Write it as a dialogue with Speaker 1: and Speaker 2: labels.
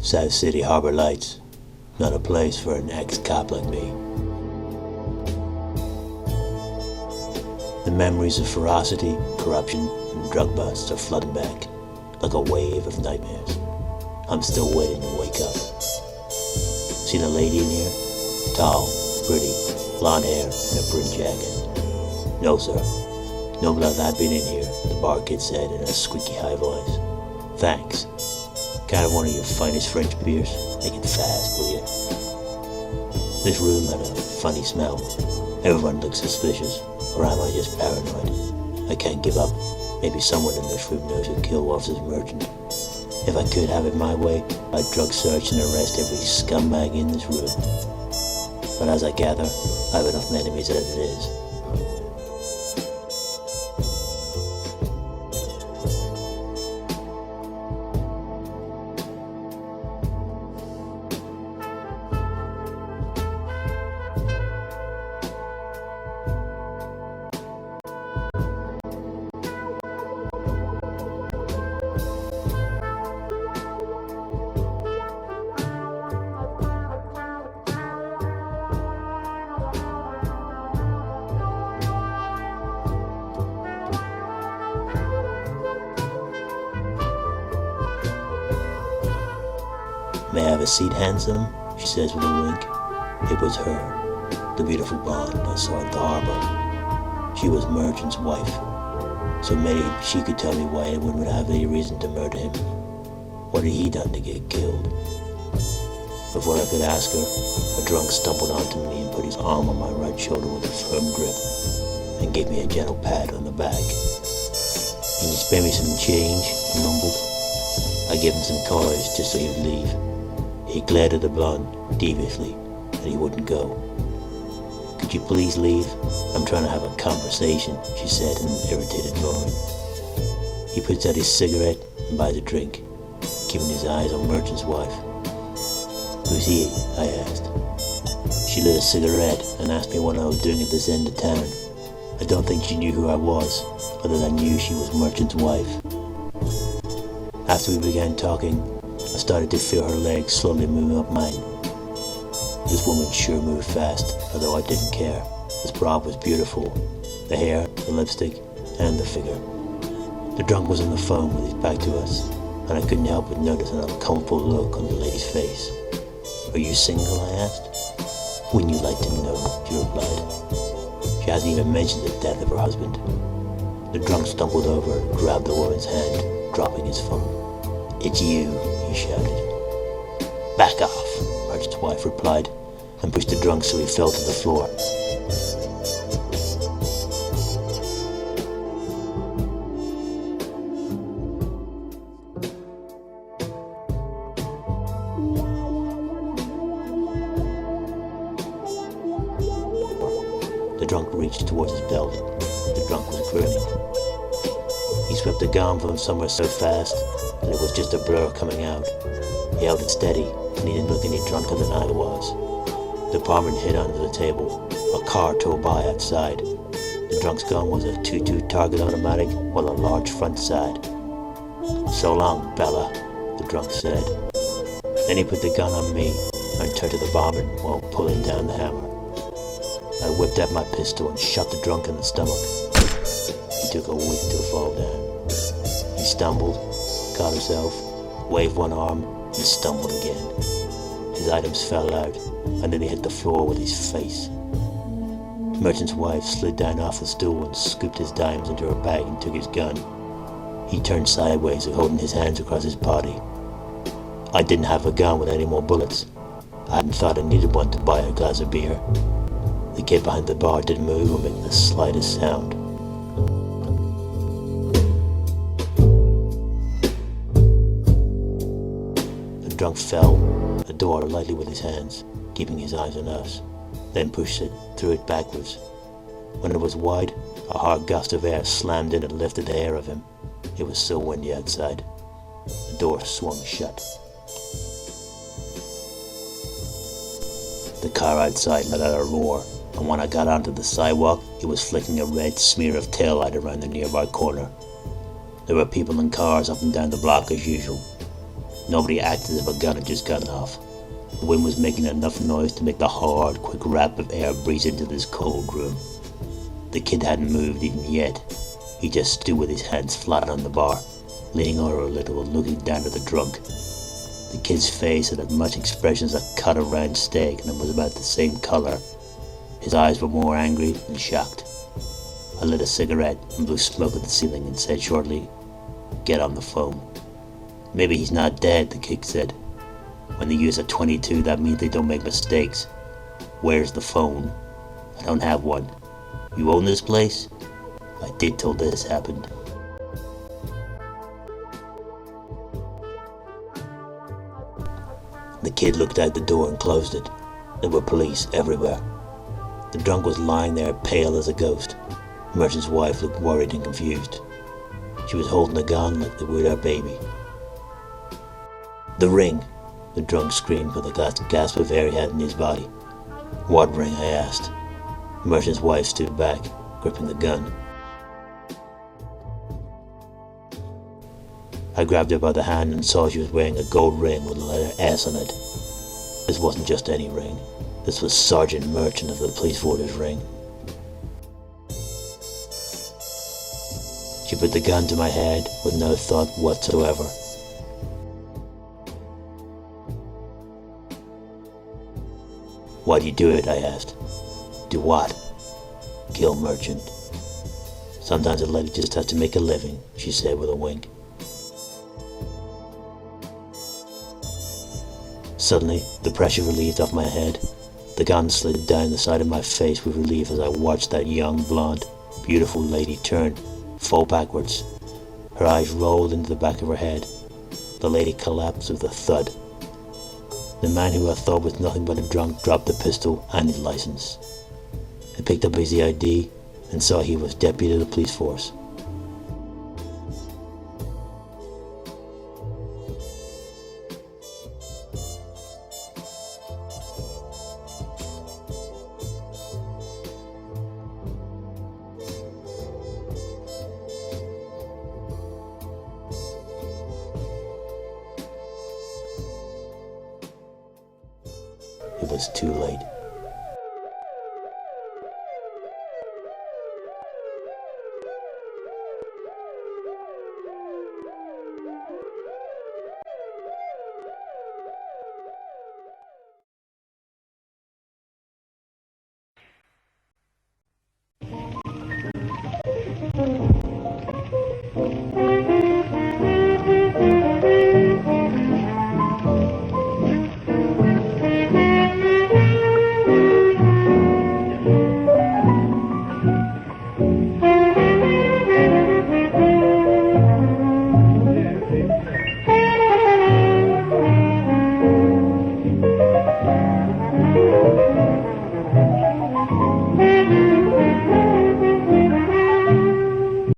Speaker 1: South City Harbor Lights, not a place for an ex-cop like me. The memories of ferocity, corruption, and drug busts are flooding back like a wave of nightmares. I'm still waiting to wake up. Seen a lady in here? Tall, pretty, blonde hair, and a print jacket. No, sir. No blood I've been in here, the bar kid said in a squeaky high voice. Thanks. Kind of one of your finest French beers. Make it fast, will you? This room had a funny smell. Everyone looked suspicious. Or am I just paranoid? I can't give up. Maybe someone in this room knows who killed Officer Merchant. If I could have it my way, I'd drug search and arrest every scumbag in this room. But as I gather, I have enough enemies as it is. May I have a seat, handsome? She says with a wink. It was her, the beautiful blonde I saw at the harbor. She was Merchant's wife, so maybe she could tell me why anyone would have any reason to murder him. What had he done to get killed? Before I could ask her, a drunk stumbled onto me and put his arm on my right shoulder with a firm grip and gave me a gentle pat on the back. Can you spare me some change? He mumbled. I gave him some coins just so he would leave. He glared at the blonde deviously, and he wouldn't go. Could you please leave? I'm trying to have a conversation, she said in an irritated tone. He puts out his cigarette and buys a drink, keeping his eyes on Merchant's wife. Who's he? I asked. She lit a cigarette and asked me what I was doing at this end of town. I don't think she knew who I was, other than I knew she was Merchant's wife. After we began talking, I started to feel her legs slowly moving up mine. This woman sure moved fast, although I didn't care. This broad was beautiful. The hair, the lipstick, and the figure. The drunk was on the phone with his back to us, and I couldn't help but notice an uncomfortable look on the lady's face. Are you single? I asked. Wouldn't you like to know? She replied. She hasn't even mentioned the death of her husband. The drunk stumbled over and grabbed the woman's hand, dropping his phone. It's you, he shouted. Back off, Merchant's wife replied, and pushed the drunk so he fell to the floor. The drunk reached towards his belt. The drunk was grinning. He swept the gun from somewhere so fast that it was just a blur coming out. He held it steady, and he didn't look any drunker than I was. The apartment hid under the table. A car towed by outside. The drunk's gun was a .22 target automatic with a large front side. So long, Bella, the drunk said. Then he put the gun on me and turned to the barman while pulling down the hammer. I whipped out my pistol and shot the drunk in the stomach. He took a week to fall down. He stumbled, caught himself, waved one arm, and stumbled again. His items fell out, and then he hit the floor with his face. Merchant's wife slid down off the stool and scooped his dimes into her bag and took his gun. He turned sideways, holding his hands across his body. I didn't have a gun with any more bullets. I hadn't thought I needed one to buy a glass of beer. The kid behind the bar didn't move or make the slightest sound. The drunk fell, the door lightly with his hands, keeping his eyes on us, then pushed it, threw it backwards. When it was wide, a hard gust of air slammed in and lifted the hair of him. It was so windy outside. The door swung shut. The car outside let out a roar, and when I got onto the sidewalk, it was flicking a red smear of taillight around the nearby corner. There were people and cars up and down the block as usual. Nobody acted as if a gun had just gotten off. The wind was making enough noise to make the hard, quick rap of air breeze into this cold room. The kid hadn't moved even yet. He just stood with his hands flat on the bar, leaning over a little and looking down at the drunk. The kid's face had as much expression as a cut around steak, and it was about the same color. His eyes were more angry than shocked. I lit a cigarette and blew smoke at the ceiling and said shortly, "Get on the phone." "Maybe he's not dead," the kid said. "When they use a .22, that means they don't make mistakes. Where's the phone?" "I don't have one." "You own this place?" "I did till this happened." The kid looked out the door and closed it. There were police everywhere. The drunk was lying there pale as a ghost. The merchant's wife looked worried and confused. She was holding a gun like they would her baby. "The ring!" the drunk screamed with a gasp of air he had in his body. "What ring?" I asked. The merchant's wife stood back, gripping the gun. I grabbed her by the hand and saw she was wearing a gold ring with the letter S on it. This wasn't just any ring. This was Sergeant Merchant of the police force's ring. She put the gun to my head with no thought whatsoever. "Why'd you do it?" I asked. "Do what?" "Kill Merchant." "Sometimes a lady just has to make a living," she said with a wink. Suddenly, the pressure relieved off my head. The gun slid down the side of my face with relief as I watched that young, blonde, beautiful lady turn, fall backwards. Her eyes rolled into the back of her head. The lady collapsed with a thud. The man who I thought was nothing but a drunk dropped the pistol and his license. I picked up his ID and saw he was deputy of the police force. It was too late.